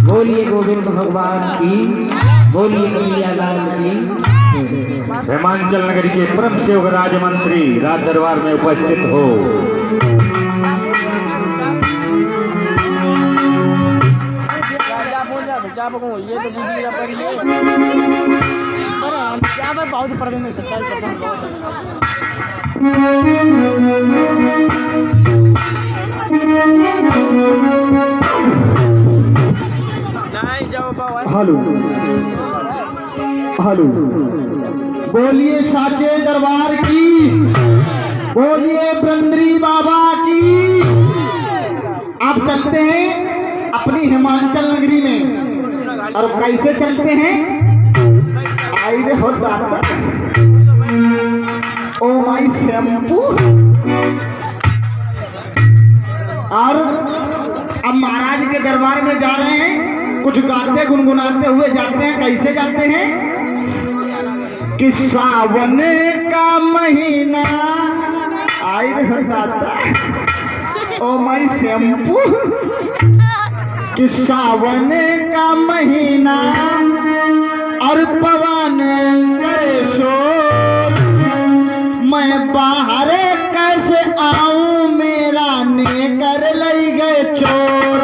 बोलिए गोविंद भगवान की, बोलिए कन्हैया लाल की। हेमांचल नगरी के परम सेवक राज मंत्री राज दरबार में उपस्थित हो। बहुत पर्दे में 27% हेलो हेलो, बोलिए साचे दरबार की, बोलिए बृंदरी बाबा की। आप चलते हैं अपनी हिमाचल नगरी में, और कैसे चलते हैं? आई रे हो दाता, ओ माई शैम्पू। और अब महाराज के दरबार में जा रहे हैं, कुछ गाते गुनगुनाते हुए जाते हैं। कैसे जाते हैं? कि सावन का महीना, आई रे दाता, ओ माई शैम्पू। कि सावन का महीना और पवन करे शोर, मैं बाहर कैसे आऊं, मेरा ने कर लई गए चोर।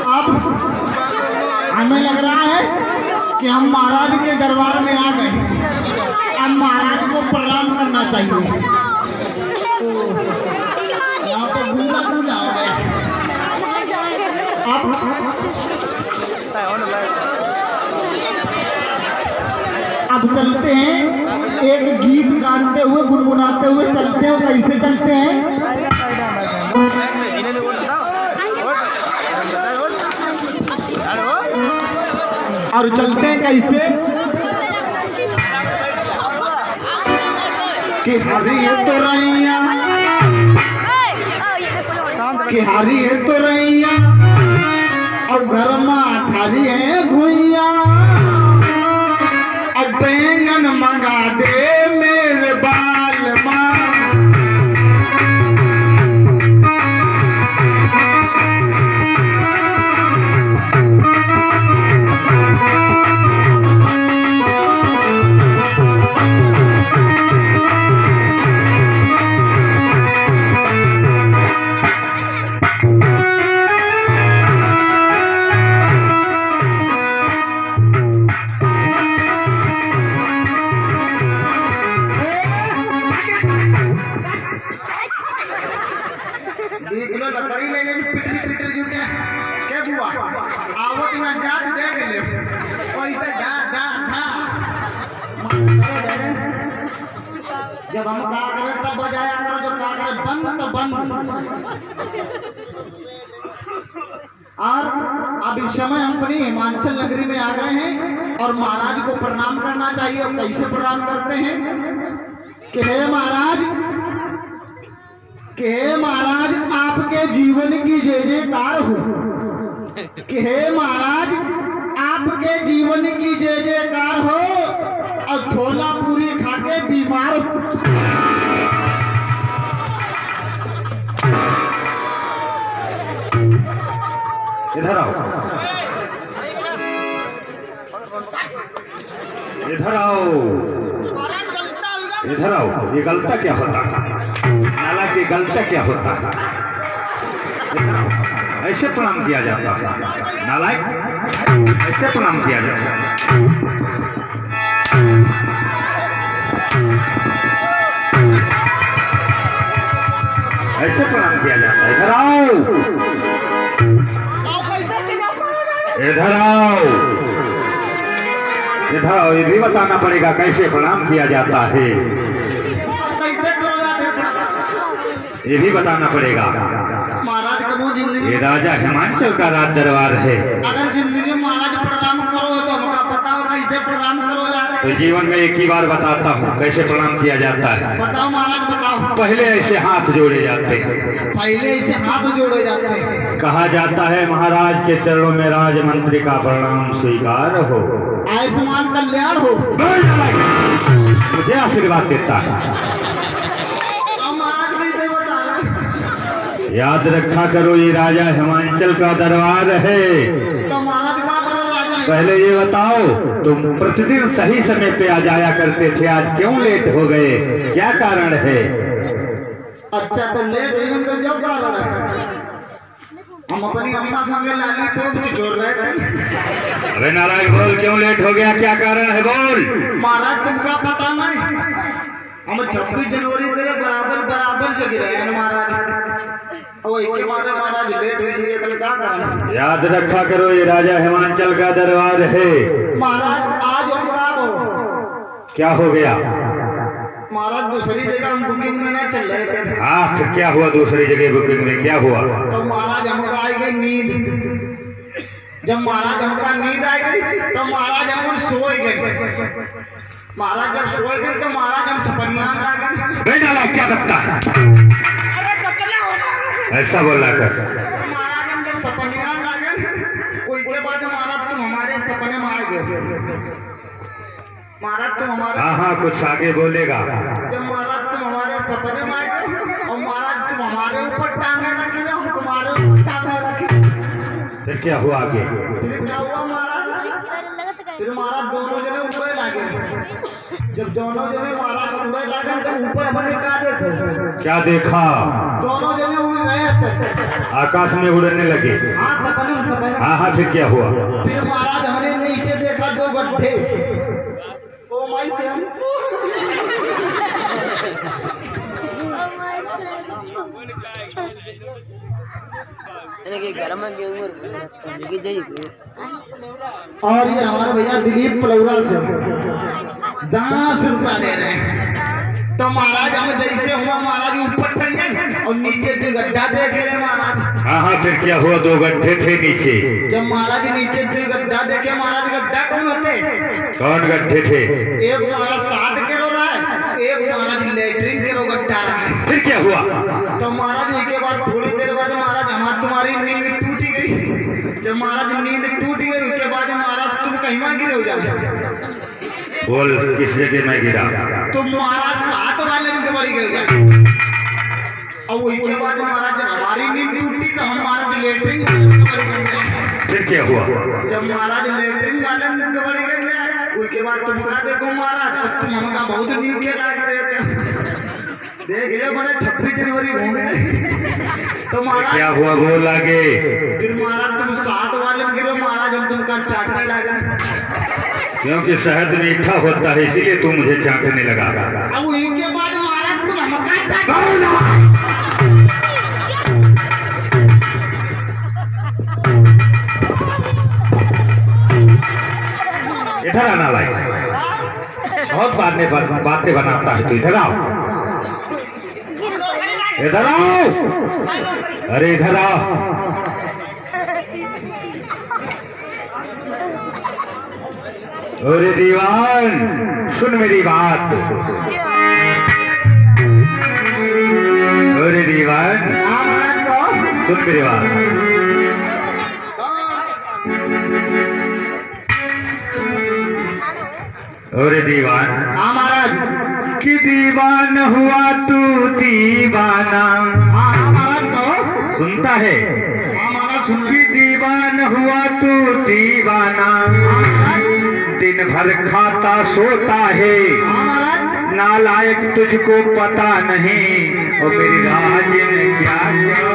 अब हमें लग रहा है कि हम महाराज के दरबार में आ गए। अब महाराज को प्रणाम करना चाहिए। यहाँ तो भूला भूला हो गया। अब चलते हैं, एक गीत गाते हुए गुनगुनाते हुए चलते हैं। कैसे चलते हैं? और चलते हैं कैसे? कि हरी है तो रैया, कि हरी है तो रैया, और घर में थारी है घुइया, और बैंगन मंगा दे मेरे बाल माँ। लकड़ी ले ले पिटरी पिटरी जुटे के बुआ आवत ना जात दे गेले पैसे दा दा था जब हम कहा करें तब बजाया करो, जब कहा करें बंद तो बंद। और अब इस समय हम अपनी हिमाचल नगरी में आ गए हैं और महाराज को प्रणाम करना चाहिए। और कैसे प्रणाम करते हैं कि हे महाराज, कि हे महाराज आपके जीवन की जय जयकार हो, कि हे महाराज आपके जीवन की जय जयकार हो और छोला पूरी खा के बीमार हो। इधर आओ, इधर आओ, इधर आओ। ये गलता क्या होता है? नाला की गलता क्या होता है? इधर आओ। ऐसे प्रणाम किया जाता है नालायक, ऐसे प्रणाम किया जाता है। ऐसे प्रणाम किया जाता है। इधर आओ, इधर आओ, इधर आओ। ये भी बताना पड़ेगा कैसे प्रणाम किया जाता है, ये भी बताना पड़ेगा। महाराज कबो जिंदगी, ये राजा हिमाचल का राज दरबार है। अगर जिंदगी में महाराज प्रणाम करो तो हमका पता हो कैसे प्रणाम करो जाते तो जीवन में एक ही बार बताता हूँ कैसे प्रणाम किया जाता है। बताओ महाराज बताओ। पहले ऐसे हाथ जोड़े जाते हैं, पहले ऐसे हाथ जोड़े जाते हैं। कहा जाता है महाराज के चरणों में राजमंत्री का प्रणाम स्वीकार हो, आयुष्मान कल्याण हो। मुझे आशीर्वाद देता है। याद रखा करो ये राजा हिमाचल का दरबार है। तो महाराज का राजा पहले ये बताओ, तुम प्रतिदिन सही समय पे आ जाया करते थे, आज क्यों लेट हो गए? क्या कारण है? अच्छा तो लेट हुई तो जब कारण है, हम अपनी अम्मा संगे लाली पोप जोड़ रहे थे। अरे नारायण बोल, क्यों लेट हो गया? क्या कारण है? बोल। महाराज तुमका पता नहीं, हम 26 जनवरी तेरे बराबर बराबर से गिरे हैं महाराज। वही के मारे महाराज लेट हुई है तो क्या करना। याद रखा करो ये राजा हिमाचल का दरबार है। महाराज आज हम कब हो? क्या हो गया? महाराज दूसरी जगह हम बुकिंग में ना चल रहे थे। हाँ, फिर क्या हुआ? दूसरी जगह बुकिंग में क्या हुआ? तो महाराज हमको आई गई नींद। जब महाराज हमका नींद आई गई तो महाराज हम सोए गए। महाराज जब सोए गए तो महाराज हम सपनियां लागे। क्या लगता है? अरे सपना होता ऐसा बोला कर। महाराज हम जब सपनियां लागे, उसके बाद महाराज तुम हमारे सपने में आ गए। महाराज तुम हमारे, हाँ हाँ कुछ आगे बोलेगा। जब महाराज तुम हमारे सपने में आ गए और महाराज तुम हमारे ऊपर टांगा रखे, हम तुम्हारे ऊपर टांगा रखे। फिर क्या हुआ आगे? फिर क्या हुआ महाराज? फिर महाराज दोनों जने उड़े लागे। जब दोनों जने महाराज उड़े लागे तो ऊपर हमने क्या देखा? क्या देखा? दोनों जने उड़ रहे थे, आकाश में उड़ने लगे। हाँ सपने सपने। हाँ हाँ फिर क्या हुआ? फिर महाराज हमने नीचे देखा 2 गड्ढे। ओ माई से हम और ये हमारे भैया दिलीप पलौरा से 10 रुपया दे रहे हैं। तो महाराज हम जैसे हुआ महाराज ऊपर टंगे और नीचे 2 गड्ढा देख रहे महाराज। हाँ हाँ फिर क्या हुआ? 2 गड्ढे थे नीचे। जब महाराज नीचे 2 गड्ढा देखे, महाराज गड्ढा कौन होते? कौन गड्ढे थे? एक महाराज 7 के रो रहा है, एक महाराज लेटरिन के रो गड्ढा रहा है। फिर क्या हुआ? तो महाराज उसके बाद थोड़ी देर बाद महाराज हमारी तुम्हारी नींद टूट गई। जब महाराज नींद टूट गई उसके बाद महाराज तुम कहीं वहां गिरे हो जाए। बोल किस जगह में गिरा? तो महाराज 7 वाले में बड़ी गए। और उसके बाद महाराज जब हमारी नींद टूटी तो हम महाराज लेटरिन में बड़ी गए। फिर क्या हुआ? जब महाराज लेटरिन वाले में बड़ी गए उसके बाद तुम क्या देखो महाराज, अब तुम हमका बहुत नींद के लाग रहे थे। देख ले बड़े 26 जनवरी घूमे। तो महाराज क्या हुआ? बोल आगे। फिर महाराज तुम 7 वाले में गिरे महाराज, हम तुमका चाटने लगे। क्योंकि शहद मीठा होता है इसीलिए तू मुझे चाटने लगा। अब उन्हीं के बाद महाराज तुम हमका चाटने। इधर आना लाइक बहुत बातें बनाता है तू। इधर आओ। इधर आओ, अरे इधर आओ। अरे दीवान सुन मेरी बात, अरे दीवान हाँ महाराज को सुन मेरी बात। अरे दीवान हाँ महाराज कि दीवान हुआ तू दीवाना, हाँ हाँ महाराज को सुनता है हाँ महाराज सुन कि दीवान हुआ तू दीवाना, हाँ महाराज दिन भर खाता सोता है, हाँ महाराज नालायक तुझको पता नहीं और मेरी राज ने क्या क्या।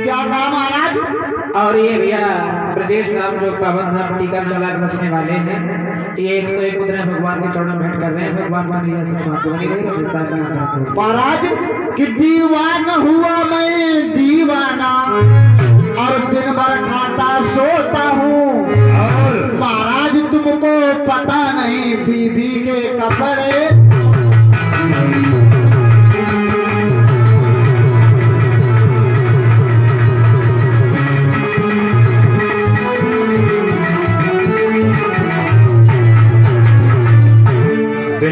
क्या कहा महाराज? और ये भैया प्रदेश राम जो पावन धाम टीका नवलाख बसने वाले हैं, ये 101 उतरे भगवान के चरणों में भेंट कर रहे हैं। भगवान मान लिया सब बात बनी रही विस्तार करना। महाराज कि दीवान हुआ मैं दीवाना और दिन भर खाता सोता हूँ। और महाराज तुमको पता नहीं बीबी के कपड़े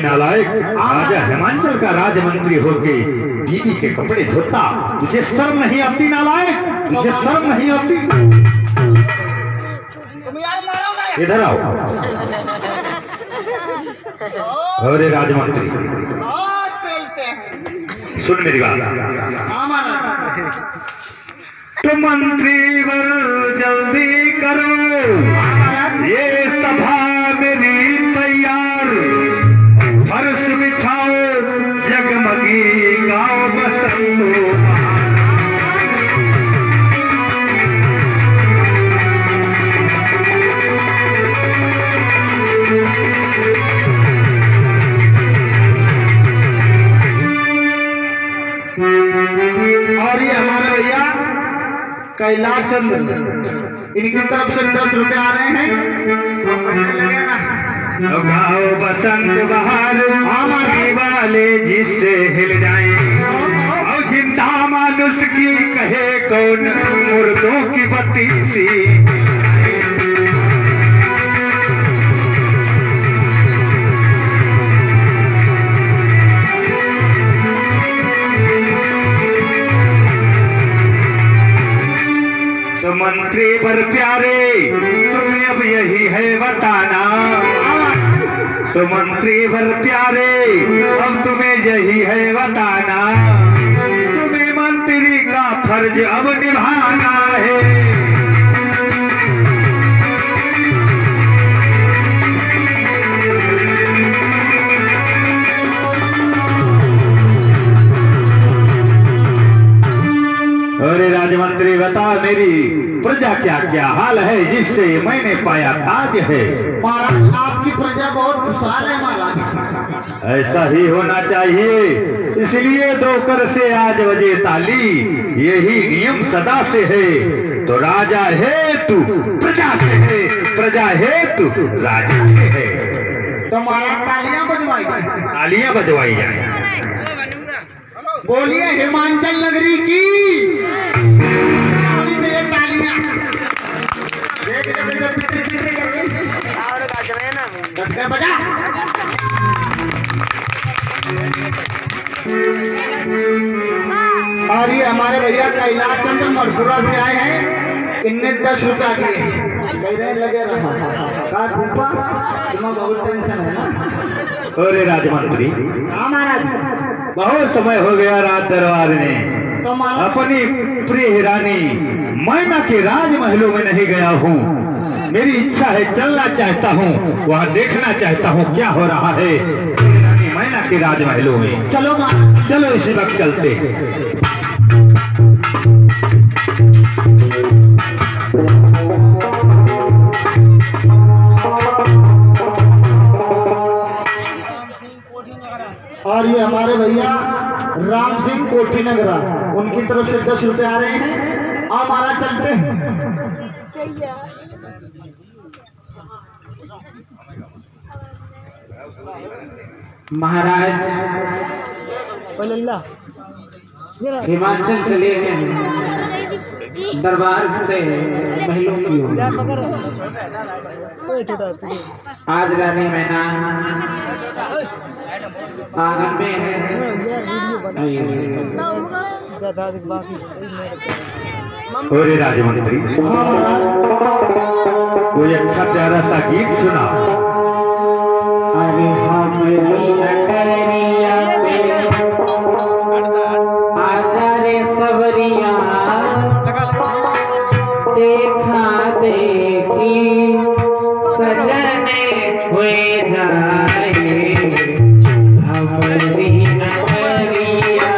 नालायक राजा हिमांचल का राजमंत्री होके बीबी के कपड़े धोता, तुझे शर्म नहीं आती नालायक, तुझे शर्म नहीं आती? तुम यार मारो ना। इधर आओ। अरे राजमंत्री सुन मेरी बात। हाँ महाराज तो मंत्री वर जल्दी करो, ये सभा मेरी तैयार, फर्श बिछाओ जगमगी गाओ बसंतो। और ये हमारे भैया कैलाश चंद्र, इनकी तरफ से 10 रुपए आ रहे हैं। अब कहने लगे ना गाओ बसंत बहार आने वाले जिससे हिल जाए, और जिंदा मानुष की कहे कौन मुर्दों की बत्ती सी। तो मंत्री पर प्यारे तुम्हें अब यही है बताना, तो मंत्री भर प्यारे अब तुम्हें यही है बताना, तुम्हें मंत्री का फर्ज अब निभाना है। अरे राजमंत्री बता मेरी प्रजा क्या क्या हाल है जिससे मैंने पाया ताज है। महाराज आपकी प्रजा बहुत खुशहाल है महाराज। ऐसा ही होना चाहिए, इसलिए दोकर से आज बजे ताली, यही नियम सदा से है। तो राजा है तू प्रजा से है, प्रजा है तू राजा से है। तो महाराज तालियां बजवाई जाए, तालियां बजवाई जाए। बोलिए हिमाचल नगरी की तालियां। दस का बजा। और ये हमारे भैया कैलाश चंद्र मथुरा से आए हैं, इनने 10 रुपया दिए। कह रहे लगे रहा तुम्हें बहुत टेंशन है ना। अरे राजमंत्री हाँ महाराज बहुत समय हो गया राज दरबार ने तो महाराज अपनी प्रिय रानी मैना के राजमहलों में नहीं गया हूँ। मेरी इच्छा है चलना चाहता हूँ, वहाँ देखना चाहता हूँ क्या हो रहा है रानी मैना के राजमहलों में। चलो महाराज चलो इसी वक्त चलते। और ये हमारे भैया राम सिंह कोठी नगरा उनकी तरफ से 10 रुपए आ रहे हैं। आओ महाराज चलते हैं। महाराज हिमाचल चले हैं दरबार से महलों की ओर। आज रानी मैना आंगन में है। अरे राजमंत्री, कोई अच्छा प्यारा सा गीत सुना। अरे हमारी नगरिया पे आजा रे सबरिया, देखा देखी सजने हुए जाए हमारी नगरिया।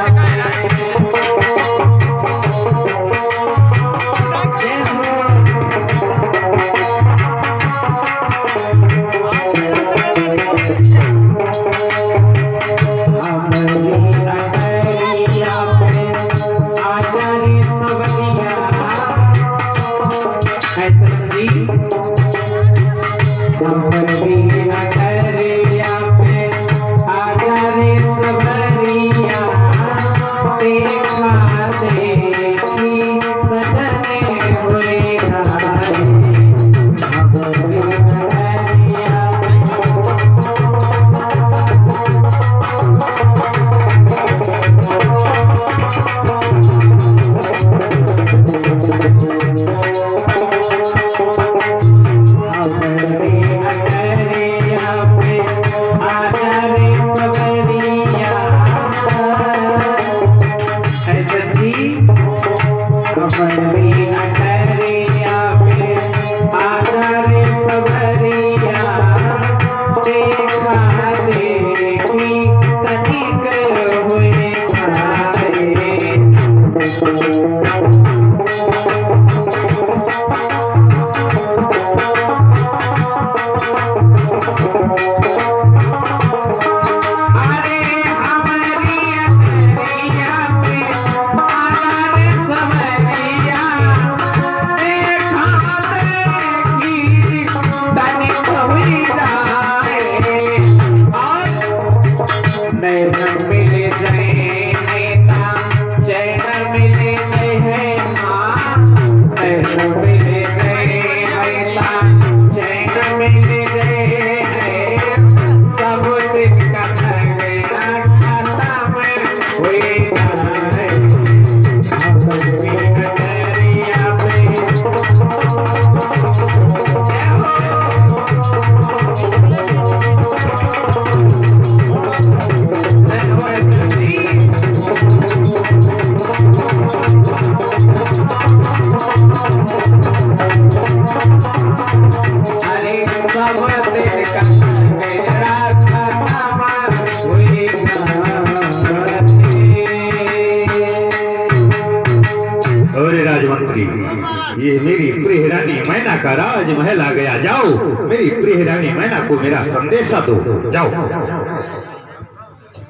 ये मेरी प्रिय रानी मैना का राजमहल आ गया। जाओ मेरी प्रिय रानी मैना को मेरा संदेशा दो। जाओ।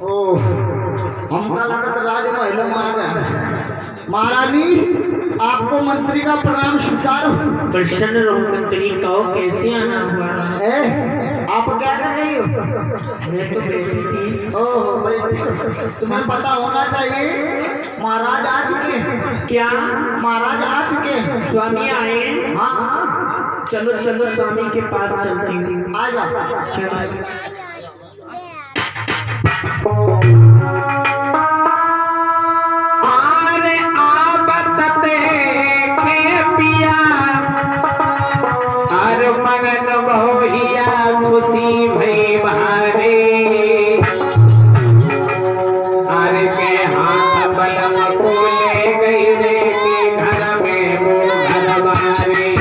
ओ हमका लगत राजमहल में आ गए। महारानी आपको मंत्री का प्रणाम स्वीकार। प्रसन्न रहो मंत्री, कहो कैसे आना हुआ? आप क्या कर रही हो? मैं तो बैठी थी। ओह बैठी, तुम्हें पता होना चाहिए महाराज आ चुके हैं। क्या महाराज आ चुके हैं? स्वामी आए? हाँ हाँ चलो चलो स्वामी के पास चलती हूँ। आ जाओ। अरे आबत के पिया अरे मगन बहुया खुशी भई भारे। अरे के हाथ बलम को ले गई रे के घर में वो घरवारे।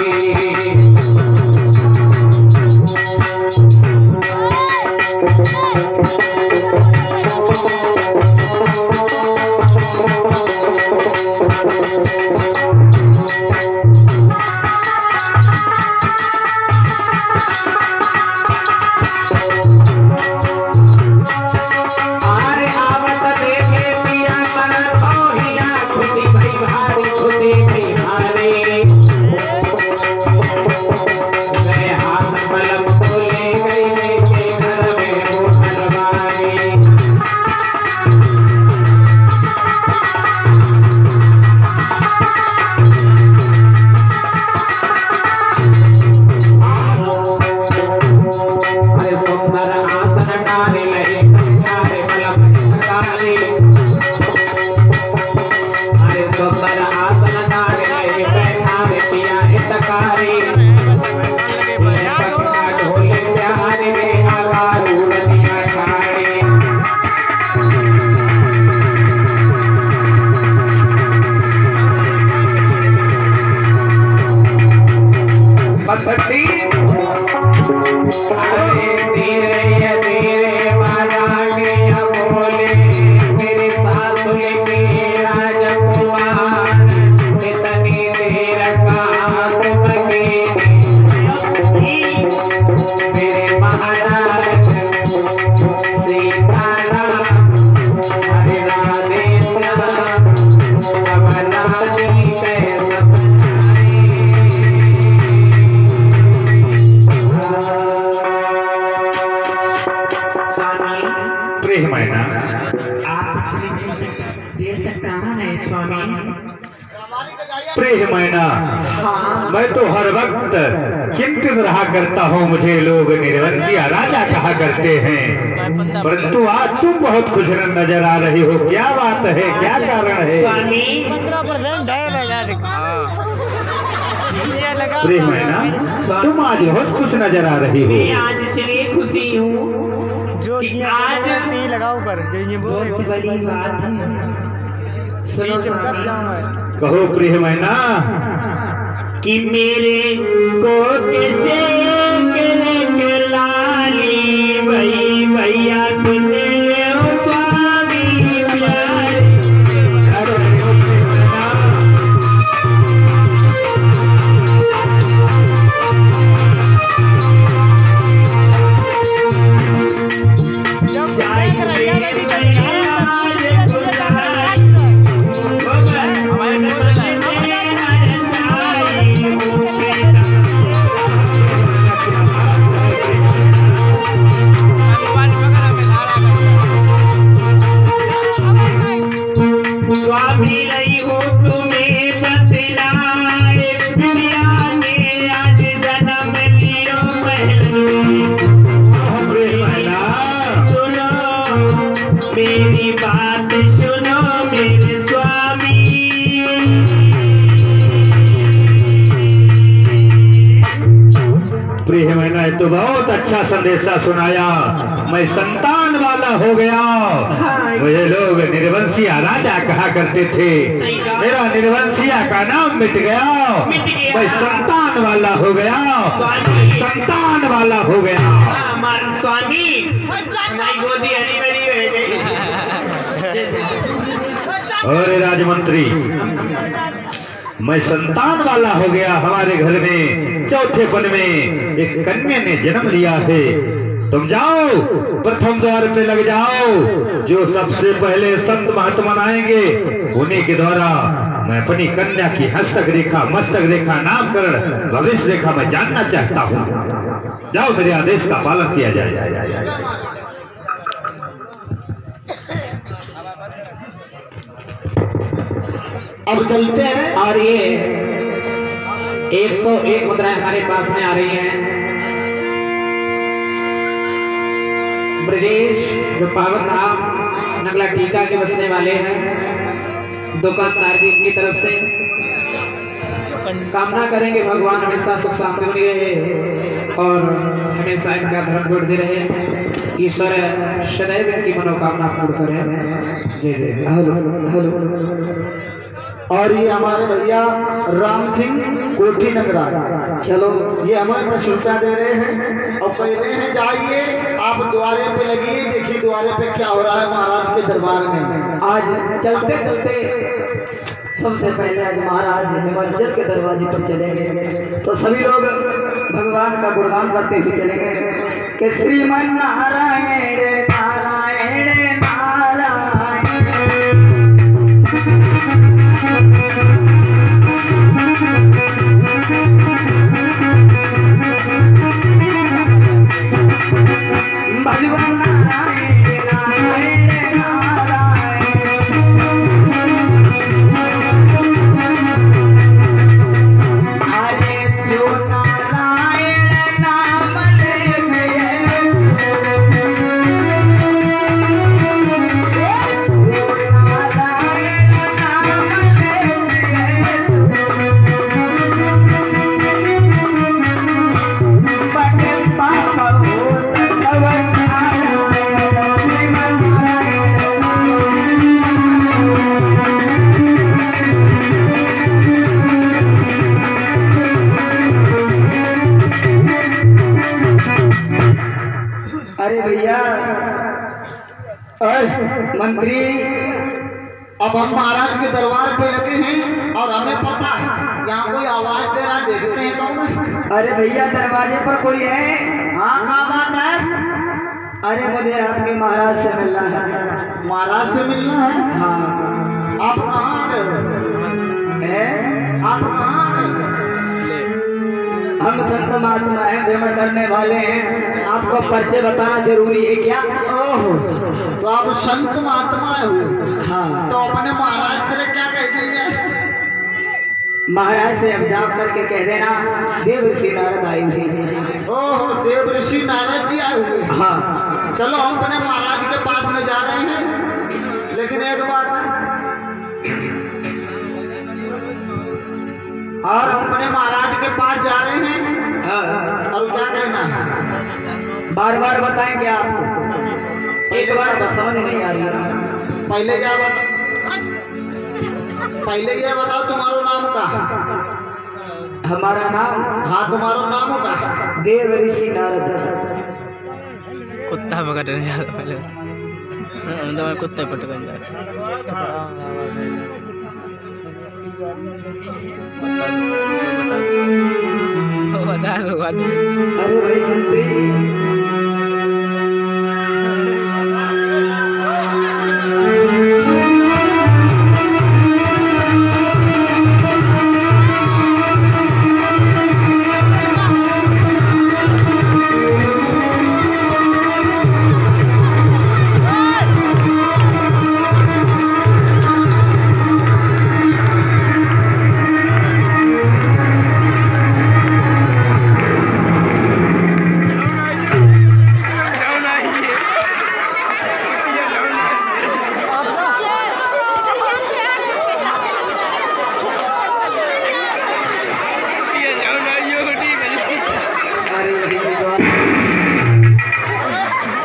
आप इतनी देर तक कहाँ रहे स्वामी? प्रिय मैना, हाँ मैं तो हर वक्त चिंतित रहा करता हूँ। मुझे लोग निर्वंशिया राजा कहा करते हैं, परंतु आज तुम बहुत खुश नजर आ रही हो। क्या बात है, क्या कारण है? स्वामी 15% प्रिय मैना, तुम आज बहुत खुश नजर आ रही मैं हो। आज इसलिए खुशी हूँ जो कि आज लगाओ पर बहुत बड़ी बात है। सुनो स्वामी, कहो प्रिय मैना। कि मेरे को कैसे के लाली भई भैया सुन ले ओ स्वामी प्यारे। स्वामी रही हो तुम्हें बतलाए, प्रिया ने आज जन्म लियो महला। सुनो मेरी बात, सुनो मेरे स्वामी। प्रिय मैना, तो बहुत अच्छा संदेशा सुनाया। मैं संतान वाला हो गया। मुझे लोग निर्वंशिया राजा कहा करते थे, मेरा निर्वंशिया का नाम मिट गया। मैं संतान वाला हो गया, संतान वाला हो गया। स्वामी हमारी गोदी हरी भरी हो गई। और राजमंत्री, मैं संतान वाला हो गया। हमारे घर में चौथेपन में एक कन्या ने जन्म लिया है। तुम जाओ, प्रथम द्वार पे लग जाओ। जो सबसे पहले संत महात्मा आएंगे, उन्हीं के द्वारा मैं अपनी कन्या की हस्तक रेखा, मस्तक रेखा, नामकरण, भविष्य रेखा मैं जानना चाहता हूँ। जाओ, मेरे आदेश का पालन किया जाए। अब चलते हैं। और ये 101 मुद्राएं हमारे पास में आ रही हैं। ब्रजेश जो पावन धाम नगला टीका के बसने वाले हैं, दुकानदार जी की तरफ से कामना करेंगे भगवान हमेशा सुख शांति बनी रहे और हमेशा इनका धर्म बढ़ते रहे। ईश्वर सदैव इनकी मनोकामना पूर्ण करे। जय जय। हेलो। और ये हमारे भैया राम सिंह कोठी नगरा, चलो ये हमें 10 रुपया दे रहे हैं और कह रहे हैं जाइए आप द्वारे पे लगिए, देखिए द्वारे पे क्या हो रहा है महाराज के दरबार में। आज चलते चलते सबसे पहले आज महाराज हिमाचल के दरवाजे पर चलेंगे, तो सभी लोग भगवान का गुणगान करते हुए चलेंगे कि श्रीमन नारायण नारायण नारायण। भगवान नारायण नारायण नारायण। अरे जो नारायण नाम लेते हैं, जो नारायण नाम लेते हैं, बड़े पाप होते सब अरे भैया मंत्री, अब हम महाराज के दरबार पे लगे हैं और हमें पता है यहाँ कोई आवाज दे रहा, देखते हैं कौन है। अरे भैया दरवाजे पर कोई है? हाँ, क्या बात है? अरे मुझे आपके महाराज से मिलना है। महाराज से मिलना है? हाँ। आप कहाँ आ गए हो? है? आप कहाँ आ गए? हम संत महात्मा हैं, भ्रमण करने वाले हैं, आपको परिचय बताना जरूरी है क्या? ओह, तो आप संत महात्मा हुए। हाँ। तो अपने महाराज तेरे क्या कहते हैं? महाराज से अब जाप करके कह देना देव ऋषि नारद आए हुए। ओह, देव ऋषि नारद जी आए हुए। हाँ। चलो हम अपने महाराज के पास में जा रहे हैं, लेकिन एक बात है, और हम अपने महाराज के पास जा रहे हैं। हाँ। और क्या कहना है? बार बार बताएं क्या आपको? एक बार बस समझ नहीं आ रही है। पहले क्या बता, पहले ये बताओ तुम्हारा नाम का? हमारा नाम? हाँ, तुम्हारा नाम होगा? देव ऋषि नारद। कुत्ता पकड़ नहीं जाता पहले तो मैं कुत्ते पकड़ बता दो। अरे भाई मंत्री,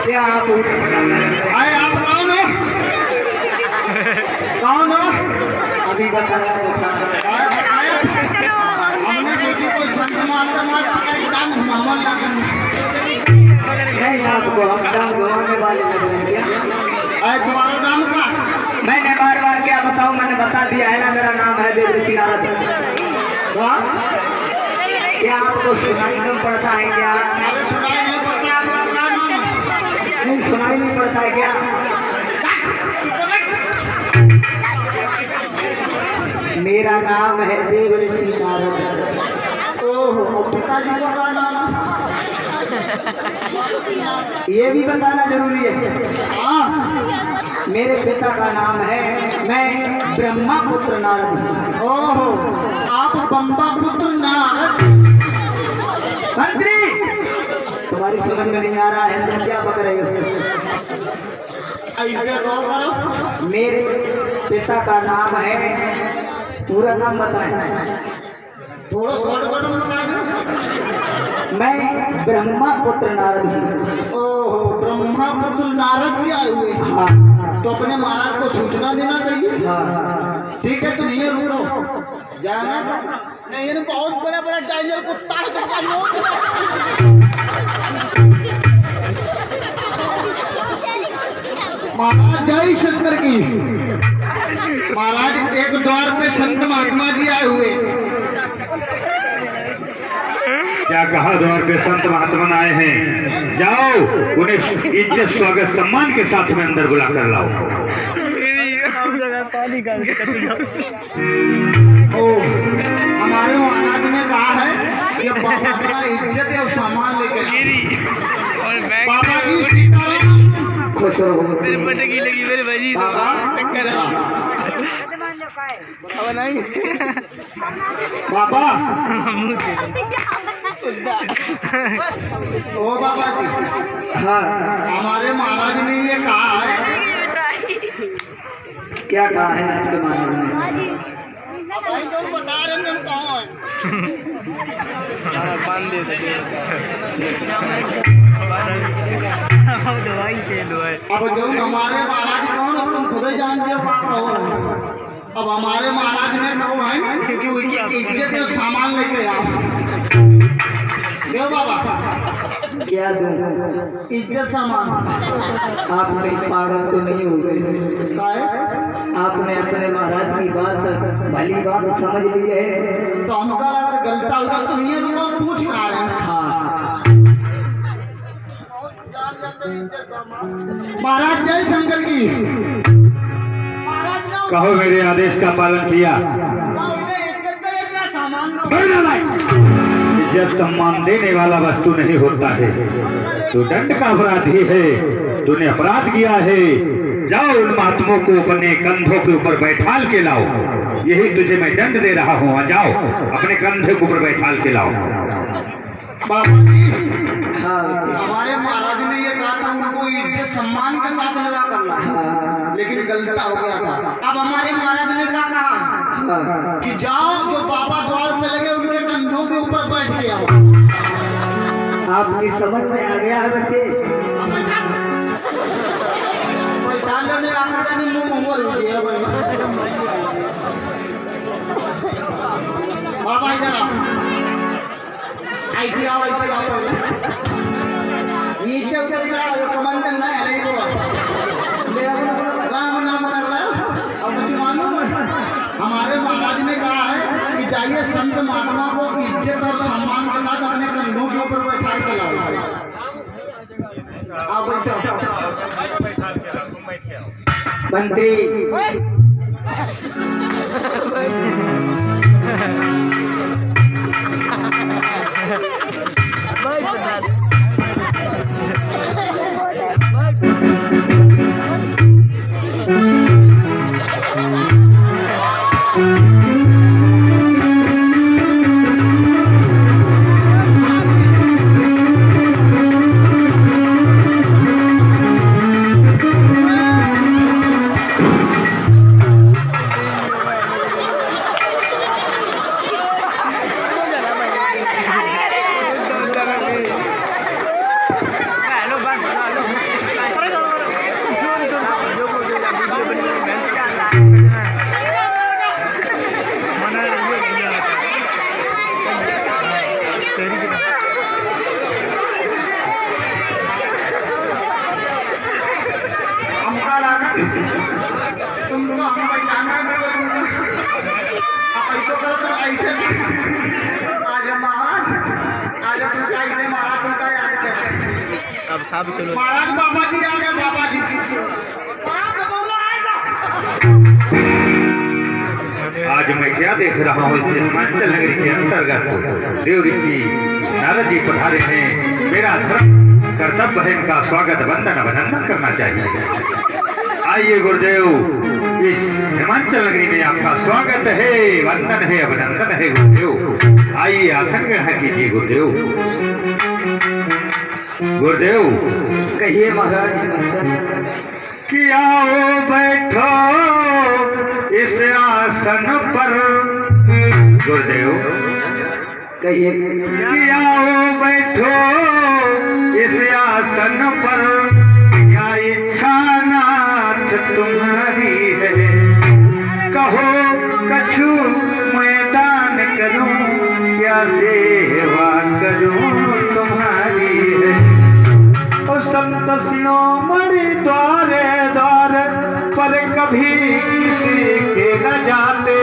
क्या आप आए, आप कौन हो? कौन हो? अभी बताया तो था। हमने सोची कोई संत महात्मा पकड़ के काम मामल ना करना। नहीं, आपको हम नाम घुमाने वाले लग रहे हैं क्या? अरे तुम्हारा नाम का? मैंने बार बार क्या बताऊं, मैंने बता दिया है ना, मेरा नाम है देव ऋषि नारद। क्या आपको सुनाई कम पड़ता है क्या? अरे सुनाई नहीं पड़ता, आपका क्या नाम है? नहीं सुनाई नहीं पड़ता है क्या? मेरा नाम है देव ऋषि नारद। ओहो, पिताजी का क्या नाम है? ये भी बताना जरूरी है। हाँ, मेरे पिता का नाम है, मैं ब्रह्मा पुत्र नारद हूँ। ओहो, आप बम्बा पुत्र नारद। मंत्री, तुम्हारी समझ में नहीं आ रहा है, तुम क्या पकड़ रहे हो? ऐसे दो करो। मेरे पिता का नाम है, पूरा नाम बताएं। थोड़ा शॉर्टकट में बता दो। मैं ब्रह्मा पुत्र नारद हूँ। ओहो, ब्रह्मा पुत्र नारद जी आए हुए। हाँ। तो अपने महाराज को सूचना देना चाहिए। हाँ। ठीक है, तुम ये रुको, जाना नहीं, ये बहुत बड़ा बड़ा टाइगर कुत्ता है। महाराज जय शंकर की। महाराज एक द्वार पे संत महात्मा जी आए हुए। क्या कहा द्वार पे संत महात्मा आए हैं? जाओ उन्हें इज्जत स्वागत सम्मान के साथ में अंदर बुला कर लाओ। ओ, हमारे महाराज ने कहा है कि बाबा का इज्जत और सामान लेकर बाबा जी सीताराम। खुश रहो बच्चे। लगी मेरे भाई बाबा बाबा, ओ बाबा जी, हाँ। हमारे महाराज ने ये कहा है। क्या कहा है आपके महाराज ने? भाई जो बता रहे हैं कौन? अब जो हमारे महाराज कौन हो, तुम खुद ही जानते हो बात कौन। अब हमारे महाराज ने कहा है कि उनकी इज्जत और सामान लेके आओ। देव बाबा, क्या दूं? इज्जत सामान। आप कहीं पागल तो नहीं हो गए? काहे? आपने अपने महाराज की बात भली बात समझ ली है। तो हमका अगर गलता होगा तुम ये रुको, पूछ रहा है। हाँ। महाराज जय शंकर की। कहो मेरे आदेश का पालन किया। इज्जत सम्मान देने वाला वस्तु नहीं होता है, तो दंड का अपराधी है। तूने अपराध किया है। जाओ उन महात्मों को अपने कंधों के ऊपर बैठाल के लाओ। यही तुझे मैं दंड दे रहा हूँ। जाओ अपने कंधे के ऊपर बैठाल के लाओ। बाबा जी, हमारे महाराज ने ये कहा था उनको इज्जत सम्मान के साथ विवाह करना, लेकिन गलता हो गया था। अब हमारे महाराज ने क्या कहा कि जाओ जो बाबा द्वार पे लगे उनके कंधों के ऊपर बैठ के आओ। आपकी समझ में आ गया है बच्चे? बैठाने में आकर मुंह मोहर हो गया बाबा, इधर आओ, ऐसे आओ, ऐसे आओ, नीचे उतर जाओ, कमंडल ना है नहीं राम नाम कर रहा है। अब मुझे मालूम है हमारे महाराज ने कहा है कि जाइए संत महात्मा को इज्जत और सम्मान के साथ अपने कंधों के ऊपर बैठा के लाओ। आप बैठो मंत्री। तुमको हम बैठाना ऐसा करो तुम ऐसे आज महाराज, आज तुमका ऐसे महाराज तुमका याद करते। अब साहब चलो महाराज बाबा जी आ गए, बाबा जी आज मैं क्या देख रहा हूँ? इस हिमाचल नगरी के अंतर्गत देव ऋषि नारद जी पधारे हैं। मेरा धर्म कर्तव्य है इनका स्वागत वंदन अभिनंदन करना चाहिए। आइए गुरुदेव, इस हिमाचल नगरी में आपका स्वागत है, वंदन है, अभिनंदन है गुरुदेव। आइए आसन ग्रहण कीजिए गुरुदेव। गुरुदेव कहिए महाराज हिमाचल। कि आओ बैठो इस आसन पर। गुरुदेव कहिए। कि आओ बैठो इस आसन पर। क्या इच्छा नाथ तुम्हारी है? कहो कछु मैदान करूं, क्या सेवा करूं तुम्हारी है? ओ संत शिरोमणि द्वारे द्वार पर कभी किसी के न जाते।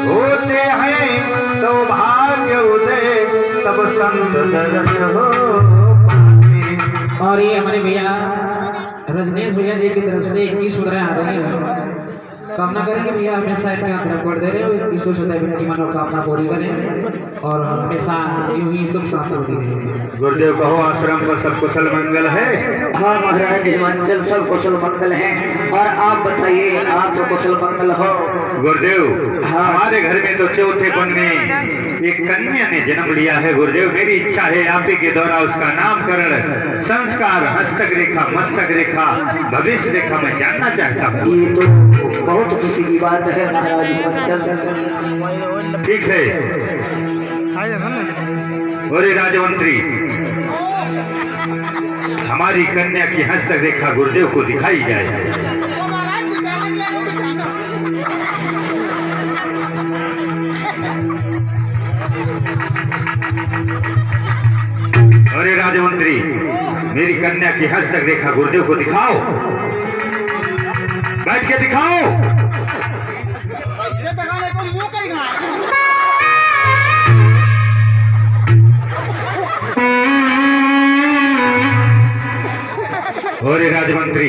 होते हैं सौभाग्य उदय तब संत दर्श हो पाते। और ये हमारे भैया रजनीश भैया जी की तरफ से 21 मुद्राएं आ रही हैं। कामना करेंगे भैया हमेशा इनका तरफ कर दे रहे हो, 21 होता है की मनोकामना पूरी करें और हमेशा यूं ही सुख शांति होती रहे। गुरुदेव कहो आश्रम पर सब कुशल मंगल है? हाँ महाराज हिमाचल सब कुशल मंगल हैं। और आप बताइए आप तो कुशल मंगल हो? गुरुदेव हमारे घर में तो चौथे पन में एक कन्या ने जन्म लिया है। गुरुदेव मेरी इच्छा है आप ही के द्वारा उसका नामकरण, संस्कार, हस्तक रेखा, मस्तक रेखा, भविष्य रेखा मैं जानना चाहता हूँ। ये तो बहुत खुशी की बात है महाराज हिमाचल। ठीक है। और राजमंत्री हमारी कन्या की हस्तक रेखा गुरुदेव को दिखाई जाए। अरे राजमंत्री मेरी कन्या की हस्तक रेखा गुरुदेव को दिखाओ, बैठ के दिखाओ। अरे राजमंत्री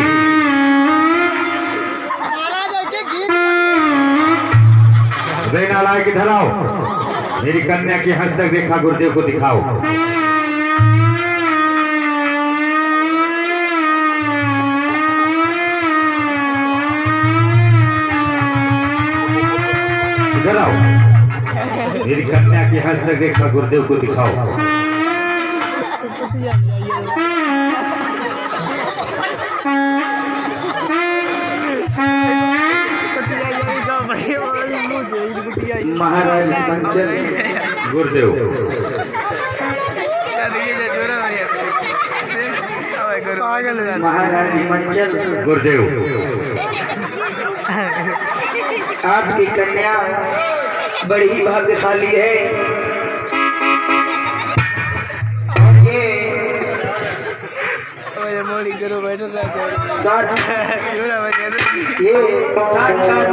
बेनालायक इधर आओ, मेरी कन्या की हस्तक रेखा गुरुदेव को दिखाओ। इधर आओ। मेरी कन्या की हस्त रेखा गुरुदेव को दिखाओ। महाराज मंचल गुरुदेव महाराज मंचल गुरुदेव आपकी कन्या बड़ी ही भाग्यशाली है और ये साक्षात